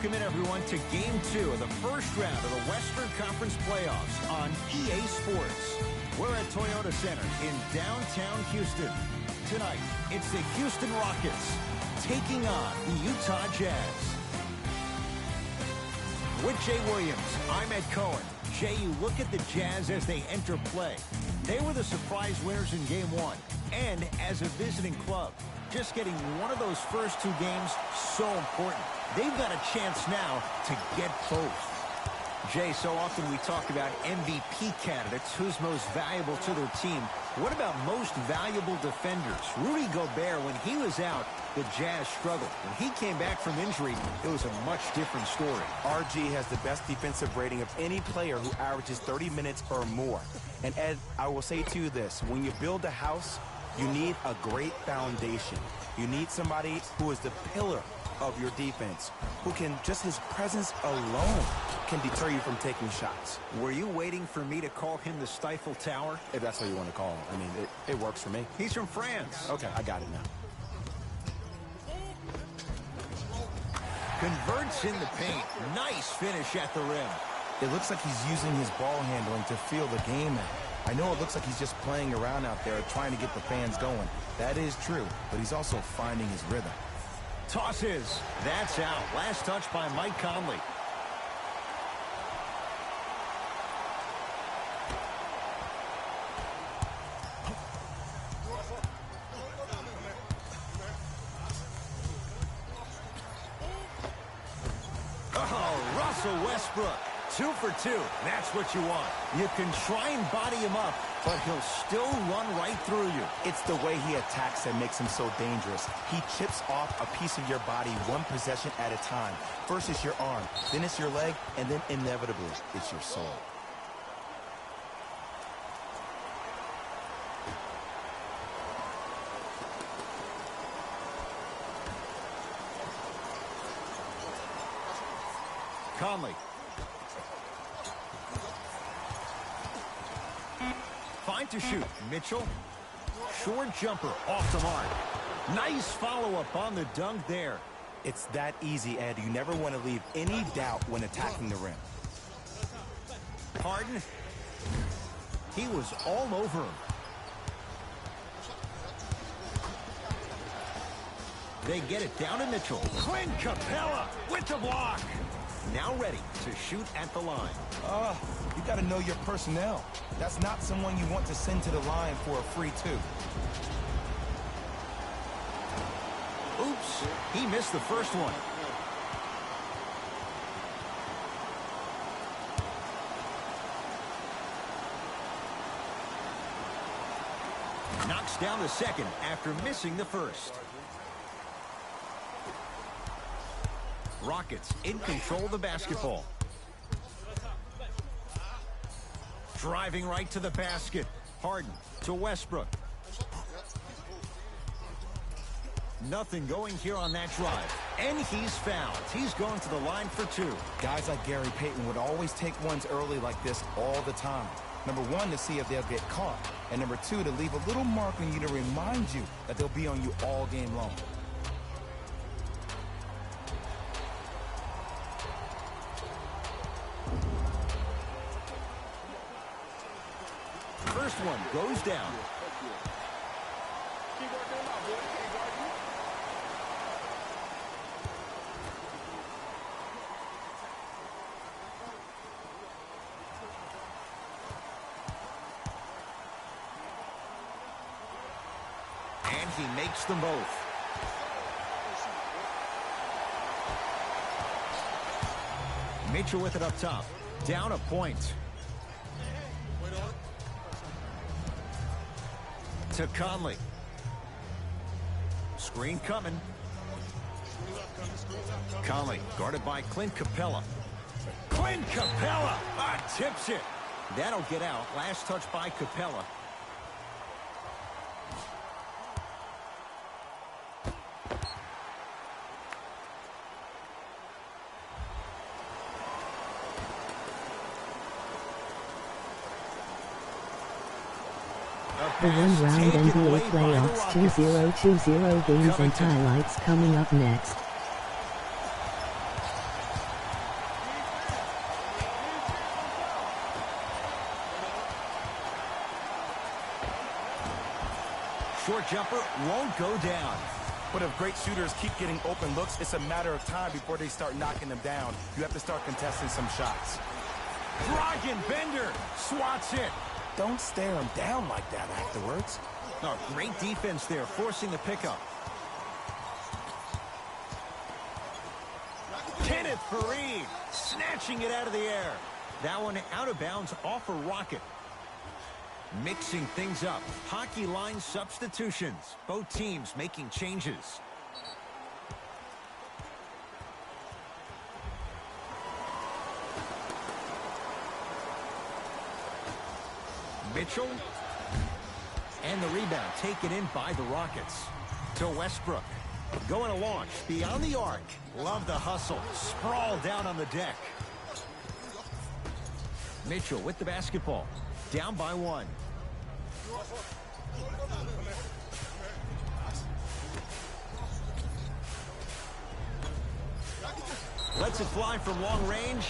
Welcome in, everyone, to Game 2 of the first round of the Western Conference Playoffs on EA Sports. We're at Toyota Center in downtown Houston. Tonight, it's the Houston Rockets taking on the Utah Jazz. With Jay Williams, I'm Ed Cohen. Jay, you look at the Jazz as they enter play. They were the surprise winners in Game 1, and as a visiting club, just getting one of those first two games so important. They've got a chance now to get both. Jay, so often we talk about MVP candidates, who's most valuable to their team. What about most valuable defenders? Rudy Gobert, when he was out, the Jazz struggled. When he came back from injury, it was a much different story. RG has the best defensive rating of any player who averages 30 minutes or more. And Ed, I will say to you this, when you build a house, you need a great foundation. You need somebody who is the pillar of your defense, who can, just his presence alone, can deter you from taking shots. Were you waiting for me to call him the Stifle Tower? If that's what you want to call him. I mean, it works for me. He's from France. Okay, I got it now. Converts in the paint. Nice finish at the rim. It looks like he's using his ball handling to feel the game out. I know it looks like he's just playing around out there trying to get the fans going. That is true, but he's also finding his rhythm. Tosses. That's out. Last touch by Mike Conley. Oh, Russell Westbrook. 2 for 2. That's what you want. You can try and body him up, but he'll still run right through you. It's the way he attacks that makes him so dangerous. He chips off a piece of your body one possession at a time. First it's your arm, then it's your leg, and then inevitably it's your soul. Conley. Fine to shoot. Mitchell. Short jumper off the mark. Nice follow-up on the dunk there. It's that easy, Ed. You never want to leave any doubt when attacking the rim. Harden. He was all over him. They get it down to Mitchell. Clint Capella with the block. Now ready to shoot at the line. You got to know your personnel. That's not someone you want to send to the line for a free two. Oops, he missed the first one. Knocks down the second after missing the first. Rockets in control of the basketball. Driving right to the basket. Harden to Westbrook. Nothing going here on that drive. And he's fouled. He's going to the line for 2. Guys like Gary Payton would always take ones early like this all the time. Number 1, to see if they'll get caught. And number 2, to leave a little mark on you to remind you that they'll be on you all game long. First one goes down. And he makes them both. Mitchell with it up top. Down a point. To Conley. Screen coming. Conley guarded by Clint Capella. Clint Capella tips it. That'll get out. Last touch by Capella. The one-round NBA playoffs 2020 games and highlights coming up next. short jumper won't go down. But if great shooters keep getting open looks, it's a matter of time before they start knocking them down. You have to start contesting some shots. Dragon Bender swats it. Don't stare him down like that afterwards. Oh, great defense there, forcing the pickup. Kenneth Fareed snatching it out of the air. That one out of bounds off a rocket. Mixing things up. Hockey line substitutions. Both teams making changes. Mitchell. And the rebound taken in by the Rockets. To Westbrook. Going to launch beyond the arc. Love the hustle. Sprawl down on the deck. Mitchell with the basketball. Down by one. Lets it fly from long range.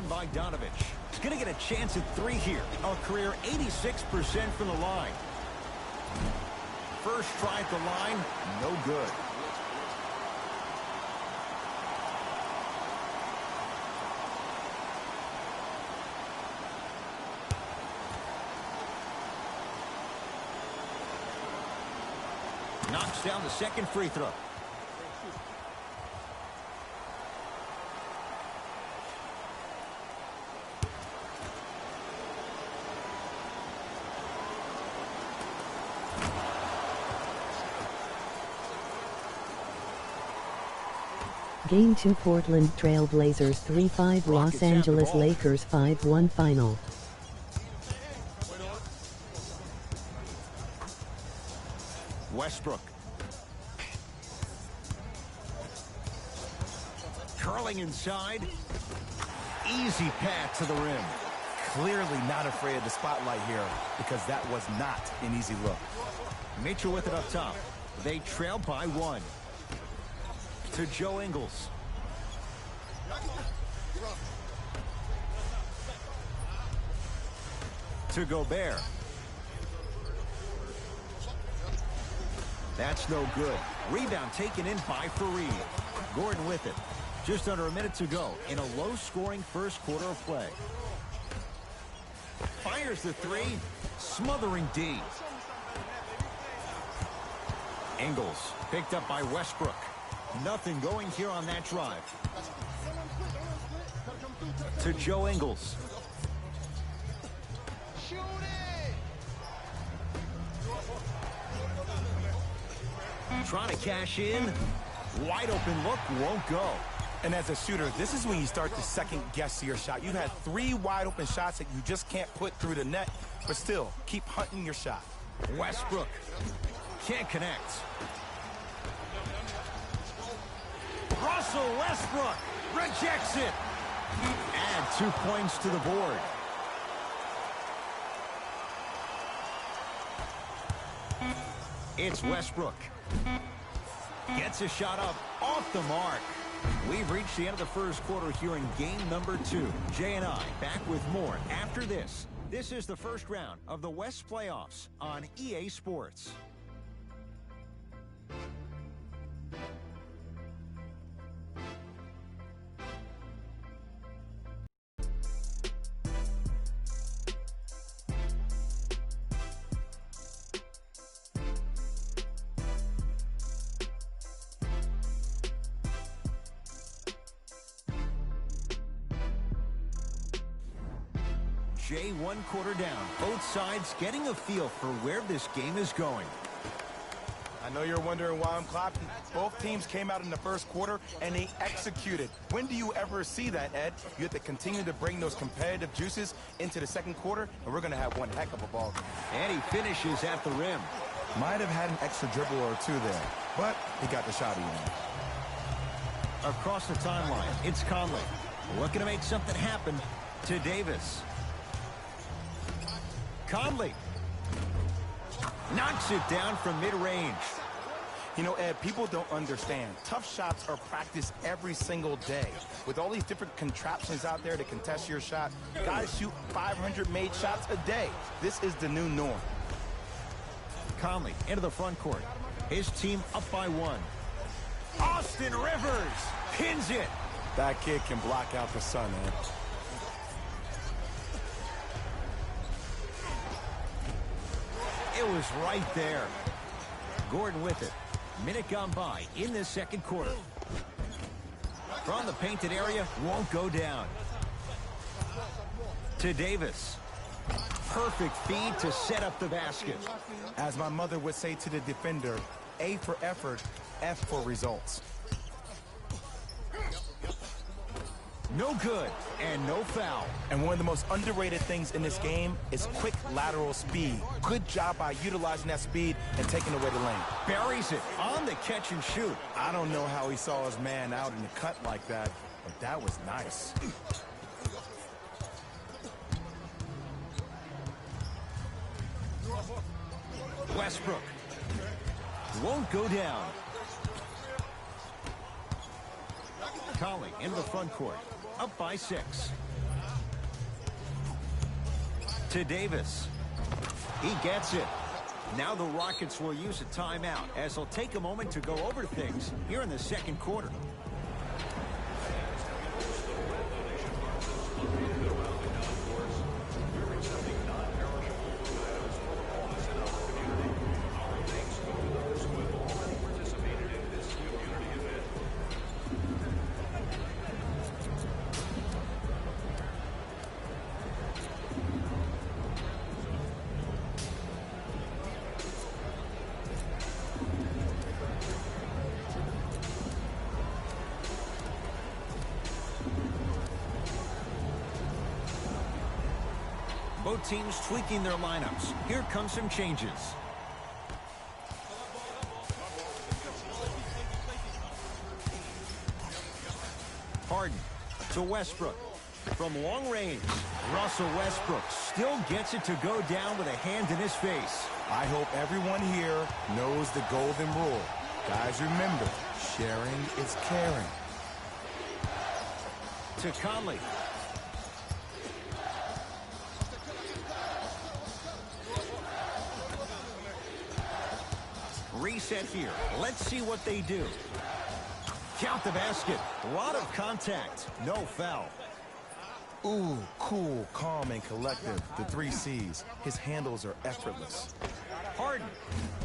BOGDANOVIC is going to get a chance at three here. A career 86% from the line. First try at the line, no good. Knocks down the second free throw. Game 2 Portland Trail Blazers 3-5 Los Angeles Lakers 5-1 final. Westbrook. Curling inside. Easy path to the rim. Clearly not afraid of the spotlight here because that was not an easy look. Mitchell with it up top. They trail by one. To Joe Ingles. To Gobert. That's no good. Rebound taken in by Fareed. Gordon with it. Just under a minute to go in a low-scoring first quarter of play. Fires the three. Smothering D. Ingles picked up by Westbrook. Nothing going here on that drive. To Joe Ingles. Trying to cash in. Wide open look, won't go. And as a shooter, this is when you start to second guess your shot. You've had three wide open shots that you just can't put through the net, but still keep hunting your shot. Westbrook can't connect. Russell Westbrook rejects it. Add 2 points to the board. It's Westbrook. Gets a shot up off the mark. We've reached the end of the first quarter here in game number 2. Jay and I back with more after this. This is the first round of the West playoffs on EA Sports. Jay, 1 quarter down. Both sides getting a feel for where this game is going. I know you're wondering why I'm clapping. Both teams came out in the first quarter and they executed. When do you ever see that, Ed? You have to continue to bring those competitive juices into the second quarter, and we're going to have one heck of a ball game. And he finishes at the rim. Might have had an extra dribble or two there, but he got the shot in. Across the timeline, it's Conley. Looking to make something happen to Davis. Conley knocks it down from mid-range. You know, Ed, people don't understand. Tough shots are practiced every single day. With all these different contraptions out there to contest your shot, guys shoot 500 made shots a day. This is the new norm. Conley into the front court. His team up by 1. Austin Rivers pins it. That kid can block out the sun, Ed. It was right there. Gordon with it. Minute gone by in the second quarter. From the painted area, won't go down. To Davis. Perfect feed to set up the basket. As my mother would say to the defender, A for effort, F for results. No good, and no foul. And one of the most underrated things in this game is quick lateral speed. Good job by utilizing that speed and taking away the lane. Buries it on the catch and shoot. I don't know how he saw his man out in the cut like that, but that was nice. Westbrook won't go down. Conley into the front court, up by 6. To Davis. He gets it. Now the Rockets will use a timeout as they'll take a moment to go over things here in the second quarter. Both teams tweaking their lineups. Here come some changes. Harden to Westbrook. From long range, Russell Westbrook still gets it to go down with a hand in his face. I hope everyone here knows the golden rule. Guys, remember, sharing is caring. To Conley. Reset here. Let's see what they do. Count the basket. A lot of contact. No foul. Ooh, cool, calm, and collective. The 3 C's. His handles are effortless. Harden.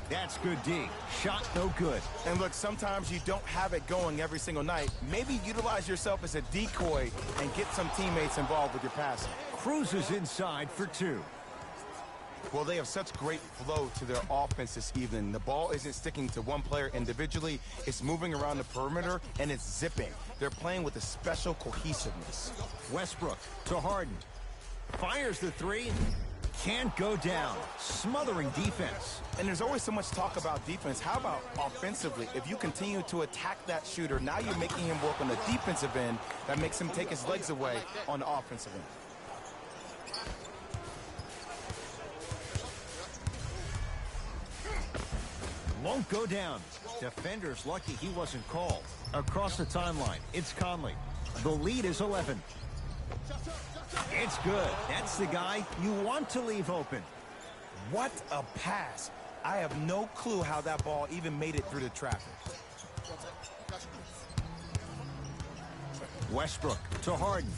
That's good D. Shot no good. And look, sometimes you don't have it going every single night. Maybe utilize yourself as a decoy and get some teammates involved with your passing. Cruises inside for 2. Well, they have such great flow to their offense this evening. The ball isn't sticking to one player individually. It's moving around the perimeter, and it's zipping. They're playing with a special cohesiveness. Westbrook to Harden. Fires the 3. Can't go down. Smothering defense. And there's always so much talk about defense. How about offensively? If you continue to attack that shooter, now you're making him work on the defensive end. That makes him take his legs away on the offensive end. Won't go down. Defender's lucky he wasn't called. Across the timeline, it's Conley. The lead is 11. It's good. That's the guy you want to leave open. What a pass. I have no clue how that ball even made it through the traffic. Westbrook to Harden.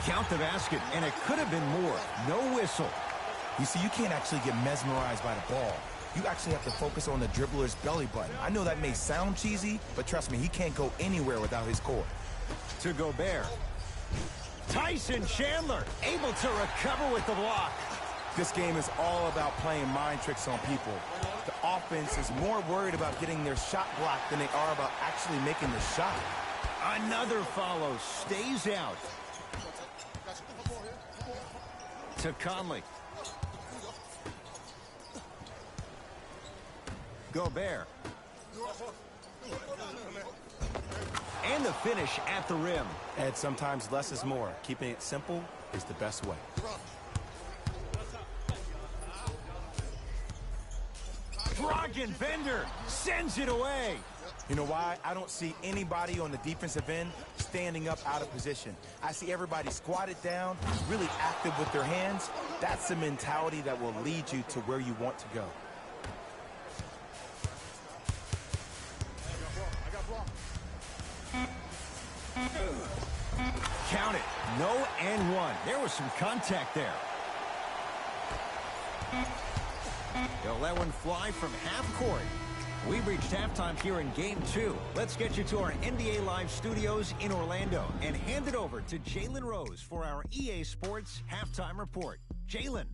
Count the basket, and it could have been more. No whistle. You see, you can't actually get mesmerized by the ball. You actually have to focus on the dribbler's belly button. I know that may sound cheesy, but trust me, he can't go anywhere without his core. To Gobert. Tyson Chandler able to recover with the block. This game is all about playing mind tricks on people. The offense is more worried about getting their shot blocked than they are about actually making the shot. Another follow. Stays out. To Conley. Gobert. And the finish at the rim. Ed, sometimes less is more. Keeping it simple is the best way. Bender sends it away. You know why? I don't see anybody on the defensive end standing up out of position. I see everybody squatted down, really active with their hands. That's the mentality that will lead you to where you want to go. Count it. No and one. There was some contact there. They'll let one fly from half court. We've reached halftime here in Game 2. Let's get you to our NBA Live studios in Orlando and hand it over to Jalen Rose for our EA Sports Halftime Report. Jalen.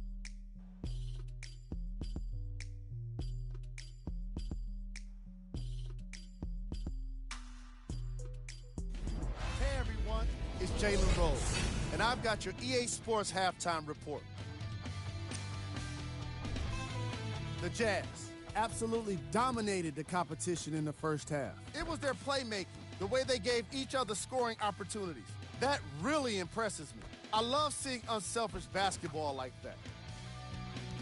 Hey everyone, it's Jalen Rose, and I've got your EA Sports Halftime Report. The Jazz absolutely dominated the competition in the first half. It was their playmaking, the way they gave each other scoring opportunities. That really impresses me. I love seeing unselfish basketball like that.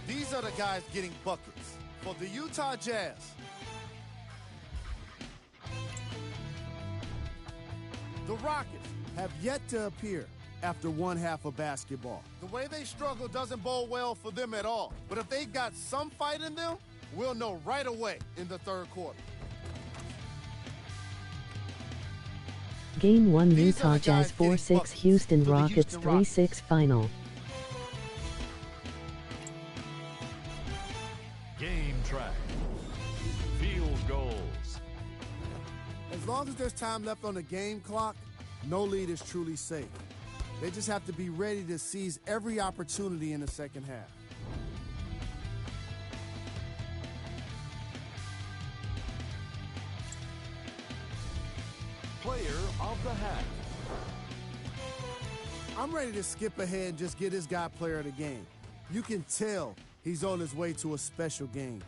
These are the guys getting buckets. For the Utah Jazz, the Rockets have yet to appear after one half of basketball. The way they struggle doesn't bode well for them at all. But if they've got some fight in them, we'll know right away in the third quarter. Game 1 Utah Jazz 4-6 Houston Rockets 3-6 final. Game track. Field goals. As long as there's time left on the game clock, no lead is truly safe. They just have to be ready to seize every opportunity in the second half. Player of the half. I'm ready to skip ahead and just get this guy player of the game. You can tell he's on his way to a special game.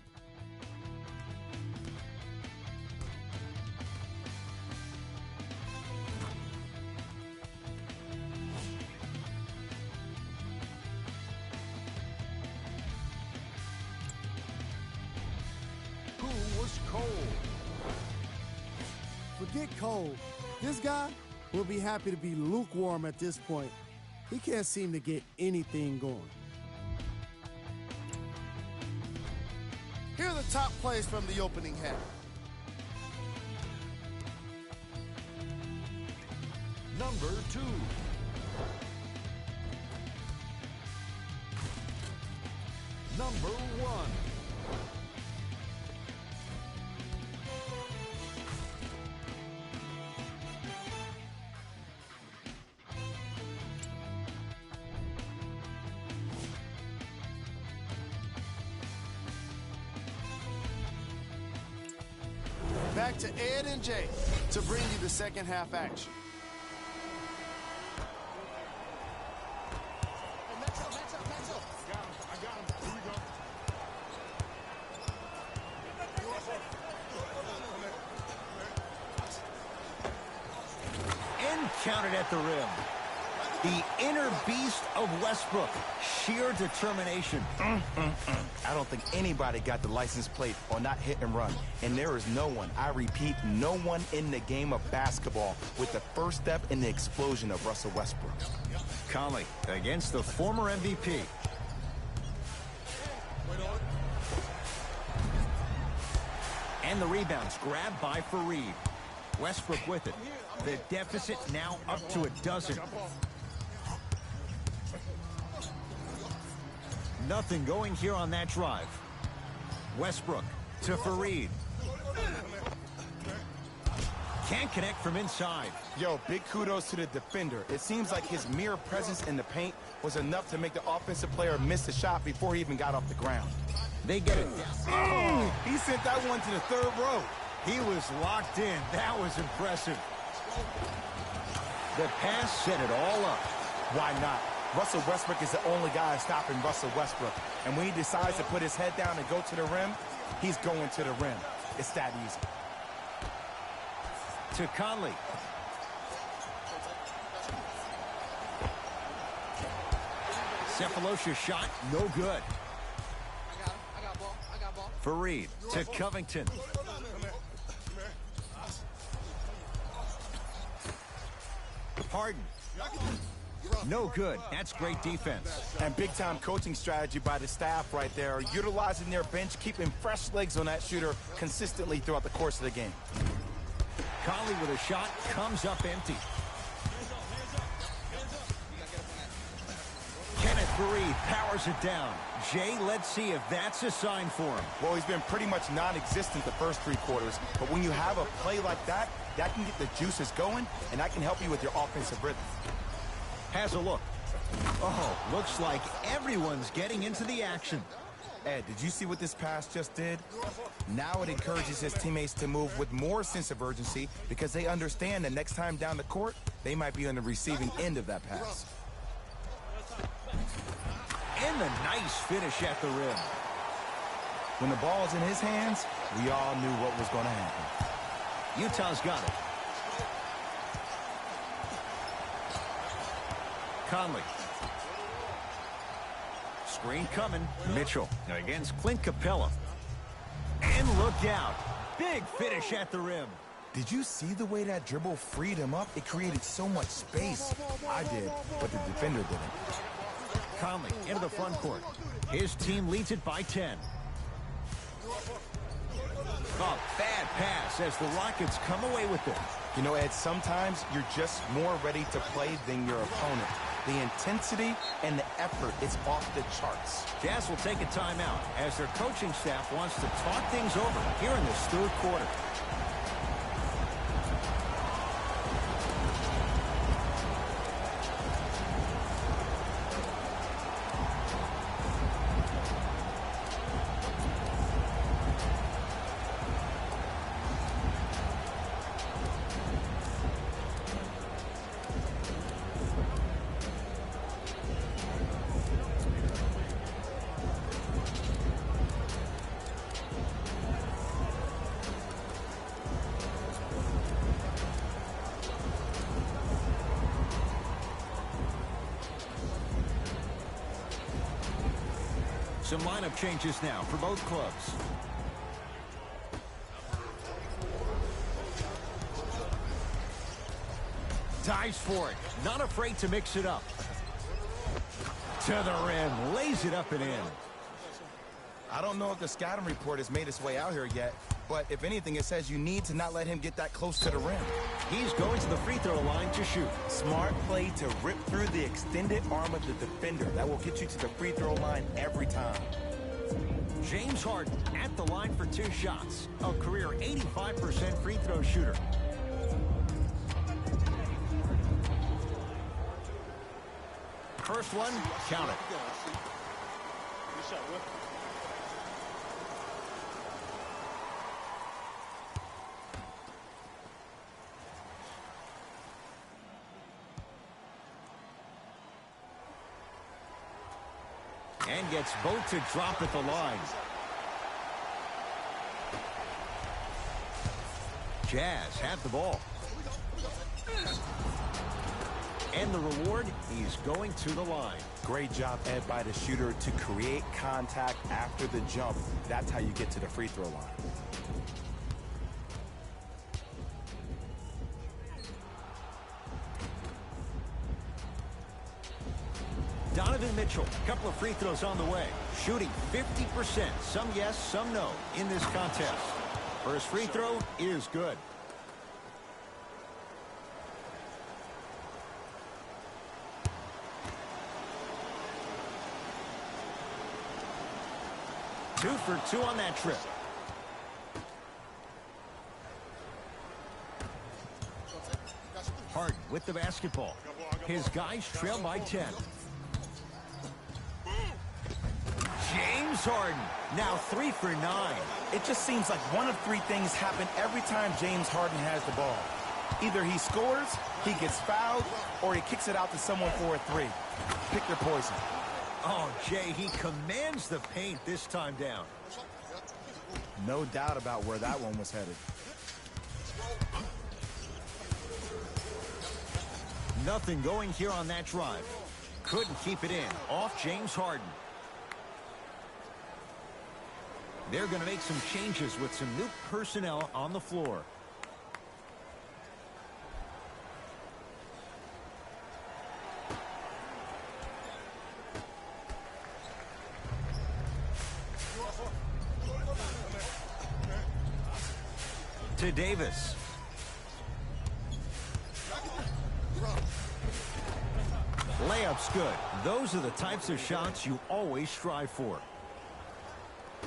Who was cold? Forget cold. This guy will be happy to be lukewarm at this point. He can't seem to get anything going. Here are the top plays from the opening half. Number 2. Number 1. Back to Ed and Jay to bring you the second half action. And counted at the rim. The inner beast of Westbrook. Sheer determination. I don't think anybody got the license plate on that hit and run. And there is no one, I repeat, no one in the game of basketball with the first step in the explosion of Russell Westbrook. Conley against the former MVP. And the rebounds grabbed by Fareed. Westbrook with it. The deficit now up to a dozen. Nothing going here on that drive. Westbrook to Fareed. Can't connect from inside. Yo, big kudos to the defender. It seems like his mere presence in the paint was enough to make the offensive player miss the shot before he even got off the ground. They get it. Oh, he sent that one to the third row. He was locked in. That was impressive. The pass set it all up. Why not? Russell Westbrook is the only guy stopping Russell Westbrook. And when he decides to put his head down and go to the rim, he's going to the rim. It's that easy. to Conley. Cephalosha's shot, no good. I got ball. Fareed to Covington. Harden. No good. That's great defense. And big-time coaching strategy by the staff right there, utilizing their bench, keeping fresh legs on that shooter consistently throughout the course of the game. Conley with a shot comes up empty. Kenneth Fareed powers it down. Jay, let's see if that's a sign for him. Well, he's been pretty much non-existent the first 3 quarters, but when you have a play like that, that can get the juices going, and that can help you with your offensive rhythm. Has a look. Oh, looks like everyone's getting into the action. Ed, did you see what this pass just did? Now it encourages his teammates to move with more sense of urgency because they understand that next time down the court, they might be on the receiving end of that pass. And the nice finish at the rim. When the ball's in his hands, we all knew what was going to happen. Utah's got it. Conley. Screen coming. Mitchell against Clint Capella. And look out. Big finish at the rim. Did you see the way that dribble freed him up? It created so much space. I did, but the defender didn't. Conley into the front court. His team leads it by 10. A bad pass as the Rockets come away with it. You know, Ed, sometimes you're just more ready to play than your opponent. The intensity and the effort is off the charts. Jazz will take a timeout as their coaching staff wants to talk things over here in this 3rd quarter. Some lineup changes now for both clubs. Dives for it. Not afraid to mix it up. To the rim. Lays it up and in. I don't know if the scouting report has made its way out here yet, but if anything, it says you need to not let him get that close to the rim. He's going to the free throw line to shoot. Smart play to rip through the extended arm of the defender. That will get you to the free throw line every time. James Harden at the line for 2 shots. A career 85% free throw shooter. First one, count it. And gets both to drop at the line. Jazz have the ball. And the reward, he's going to the line. Great job, Ed, by the shooter to create contact after the jump. That's how you get to the free throw line. Donovan Mitchell, a couple of free throws on the way. Shooting 50%, some yes, some no in this contest. First free throw is good. Two for 2 on that trip. Harden with the basketball. His guys trail by 10. James Harden, now 3 for 9. It just seems like one of 3 things happen every time James Harden has the ball. Either he scores, he gets fouled, or he kicks it out to someone for a 3. Pick your poison. Oh, Jay, he commands the paint this time down. No doubt about where that one was headed. Nothing going here on that drive. Couldn't keep it in. Off James Harden. They're going to make some changes with some new personnel on the floor. To Davis. Layup's good. Those are the types of shots you always strive for.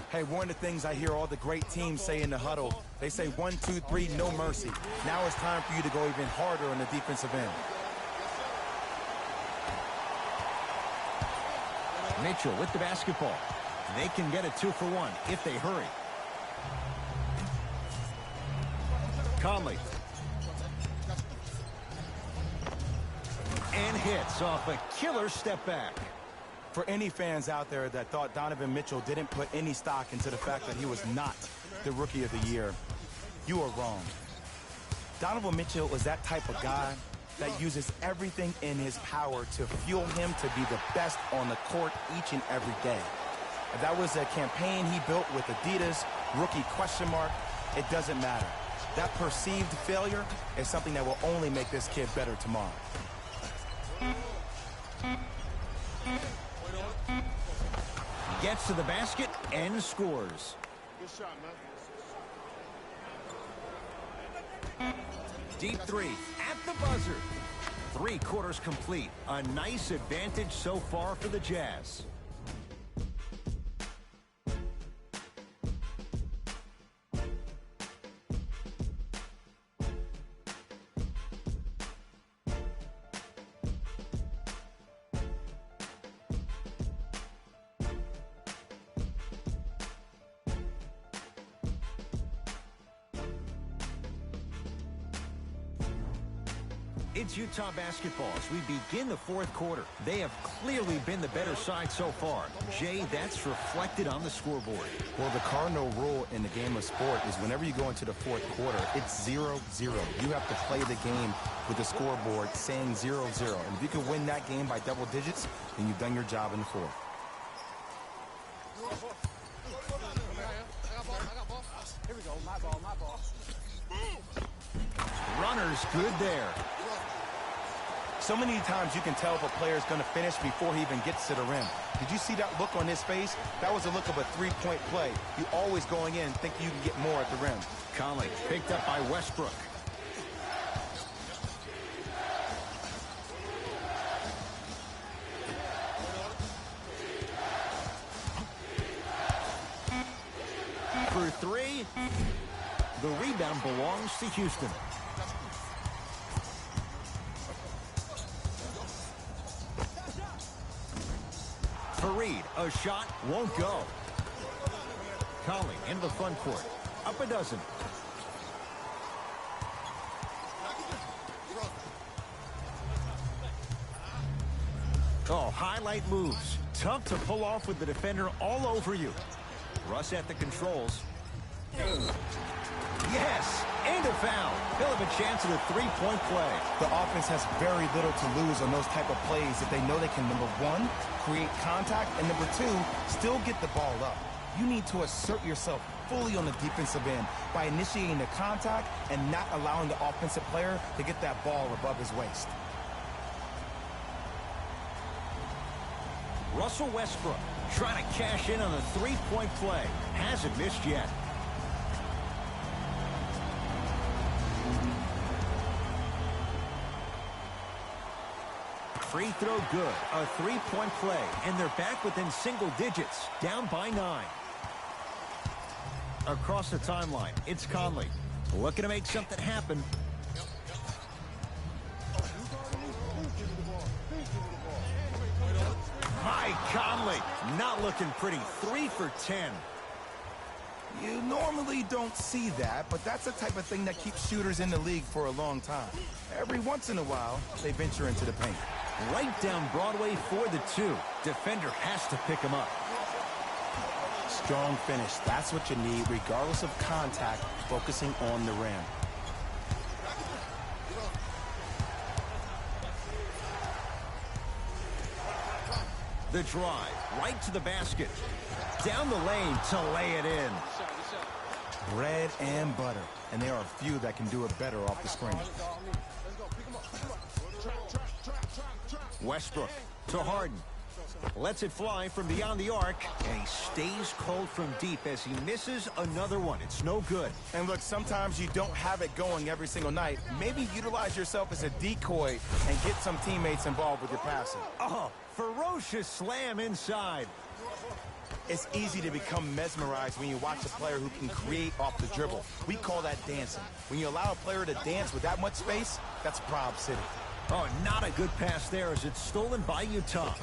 Hey, one of the things I hear all the great teams say in the huddle, they say 1, 2, 3, no mercy. Now it's time for you to go even harder on the defensive end. Mitchell with the basketball. They can get a 2-for-1 if they hurry. Conley. And hits off a killer step back. For any fans out there that thought Donovan Mitchell didn't put any stock into the fact that he was not the Rookie of the Year, you are wrong. Donovan Mitchell is that type of guy that uses everything in his power to fuel him to be the best on the court each and every day. If that was a campaign he built with Adidas, rookie question mark, it doesn't matter. That perceived failure is something that will only make this kid better tomorrow. Gets to the basket and scores. Good shot, man. Deep three at the buzzer. 3 quarters complete. A nice advantage so far for the Jazz. It's Utah basketball as we begin the 4th quarter. They have clearly been the better side so far. Jay, that's reflected on the scoreboard. Well, the cardinal rule in the game of sport is whenever you go into the 4th quarter, it's 0-0. You have to play the game with the scoreboard saying 0-0. And if you can win that game by double digits, then you've done your job in the 4th. Here we go. My ball. Runner's good there. So many times you can tell if a player is going to finish before he even gets to the rim. Did you see that look on his face? That was a look of a 3-point play. You always going in thinking you can get more at the rim. Conley picked up by Westbrook. For 3, the rebound belongs to Houston. Fareed, a shot won't go. Conley into the front court. Up a dozen. Oh, highlight moves. Tough to pull off with the defender all over you. Russ at the controls. Yes, and a foul. He'll have a chance at a 3-point play. The offense has very little to lose on those type of plays if they know they can, number 1, create contact, and number 2, still get the ball up. You need to assert yourself fully on the defensive end by initiating the contact and not allowing the offensive player to get that ball above his waist. Russell Westbrook trying to cash in on a 3-point play. Hasn't missed yet. Free throw good. A 3-point play. And they're back within single digits. Down by 9. Across the timeline, it's Conley. Looking to make something happen. Mike Conley, not looking pretty. 3 for 10. You normally don't see that, but that's the type of thing that keeps shooters in the league for a long time. Every once in a while, they venture into the paint. Right down Broadway for the 2. Defender has to pick him up. Strong finish. That's what you need, regardless of contact, focusing on the rim. The drive, right to the basket. Down the lane to lay it in. Bread and butter. And there are a few that can do it better off the screen. Westbrook to Harden. Lets it fly from beyond the arc, and he stays cold from deep as he misses another one. It's no good. And look, sometimes you don't have it going every single night. Maybe utilize yourself as a decoy and get some teammates involved with your passing. Oh, ferocious slam inside. It's easy to become mesmerized when you watch a player who can create off the dribble. We call that dancing. When you allow a player to dance with that much space, that's Prob City. Oh, not a good pass there as it's stolen by Utah.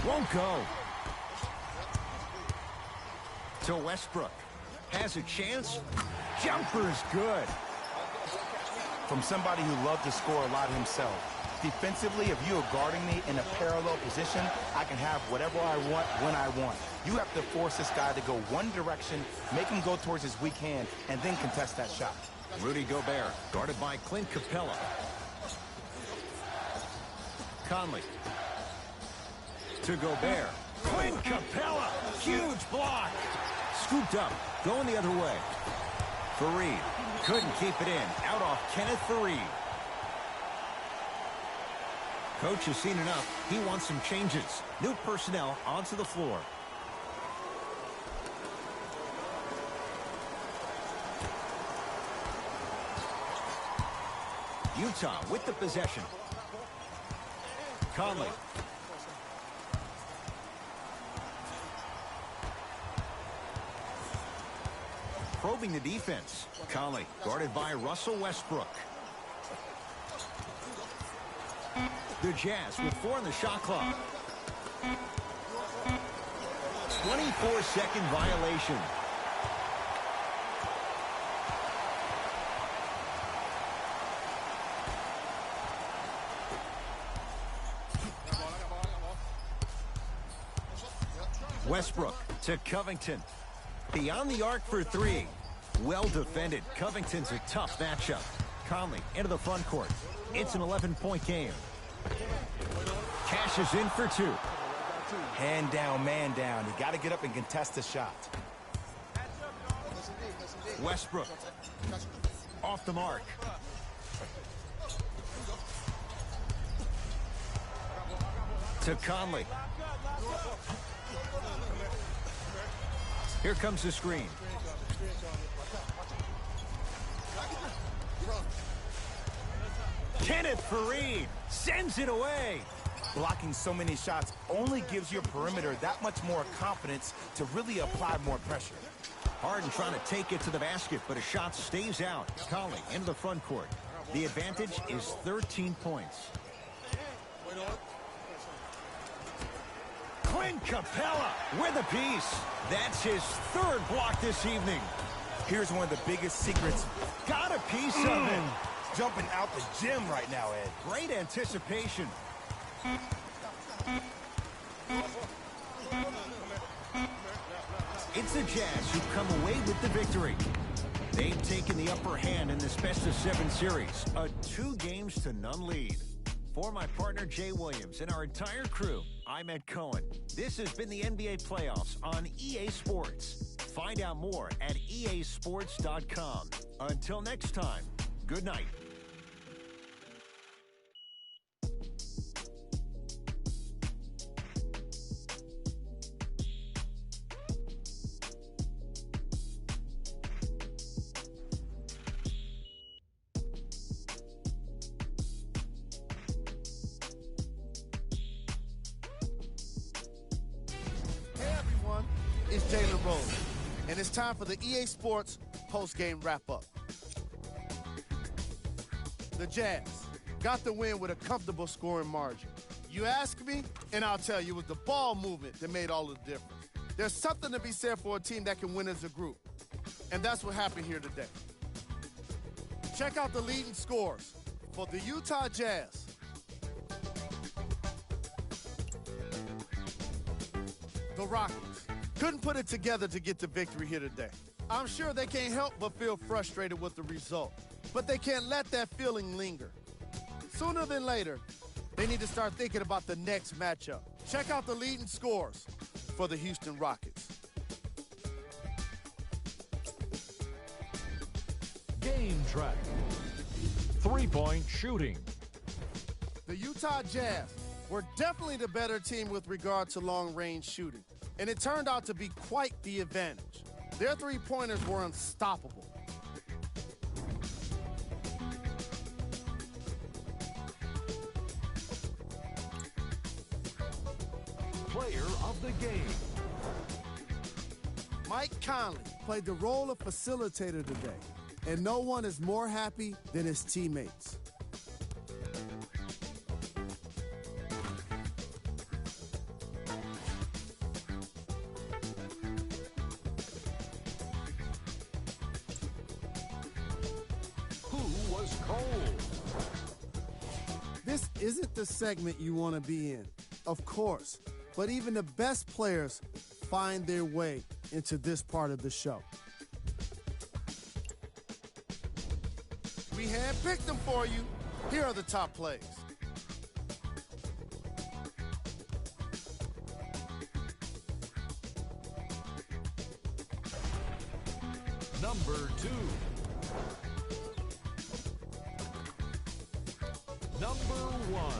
Won't go. To Westbrook. Has a chance. Jumper is good. From somebody who loved to score a lot himself. Defensively, if you are guarding me in a parallel position, I can have whatever I want when I want. You have to force this guy to go one direction, make him go towards his weak hand, and then contest that shot. Rudy Gobert, guarded by Clint Capella. Conley. To Gobert. Clint Capella. Huge block. Scooped up. Going the other way. Fareed. Couldn't keep it in. Out off Kenneth Fareed. Coach has seen enough. He wants some changes. New personnel onto the floor. Utah with the possession. Conley. Probing the defense. Conley guarded by Russell Westbrook. The Jazz with 4 on the shot clock. 24-second violation. Westbrook to Covington. Beyond the arc for 3. Well defended. Covington's a tough matchup. Conley into the front court. It's an 11-point game. Cashes in for 2. Hand down, man down. You got to get up and contest the shot. Westbrook. Off the mark. To Conley. Here comes the screen. Kenneth Fareed sends it away. Blocking so many shots only gives your perimeter that much more confidence to really apply more pressure. Harden trying to take it to the basket, but a shot stays out. Conley into the front court. The advantage is 13 points. Clint Capella with a piece. That's his 3rd block this evening. Here's one of the biggest secrets. Got a piece of it. Jumping out the gym right now, Ed. Great anticipation. It's the Jazz who come away with the victory. They've taken the upper hand in this best-of-7 series. A 2-games-to-none lead. For my partner, Jay Williams, and our entire crew, I'm Ed Cohen. This has been the NBA Playoffs on EA Sports. Find out more at easports.com. Until next time, good night. It's Jalen Rose, and it's time for the EA Sports post-game wrap-up. The Jazz got the win with a comfortable scoring margin. You ask me, and I'll tell you, it was the ball movement that made all the difference. There's something to be said for a team that can win as a group, and that's what happened here today. Check out the leading scores for the Utah Jazz. The Rockets couldn't put it together to get the victory here today. I'm sure they can't help but feel frustrated with the result, but they can't let that feeling linger. Sooner than later, They need to start thinking about the next matchup. Check out the leading scores for the Houston Rockets. Game track. Three-point shooting. The Utah Jazz were definitely the better team with regard to long-range shooting, and it turned out to be quite the advantage. Their three-pointers were unstoppable. Player of the game. Mike Conley played the role of facilitator today, and no one is more happy than his teammates. Who was cold? This isn't the segment you want to be in, of course, but even the best players find their way into this part of the show. We handpicked them for you. Here are the top plays. Number 2. Number 1.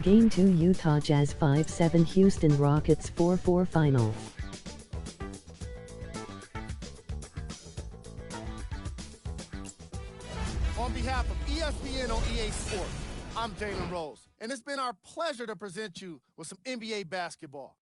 Game 2 Utah Jazz 5-7 Houston Rockets 4-4 final. On behalf of ESPN on EA Sports, I'm Jalen Rose, and it's been our pleasure to present you with some NBA basketball.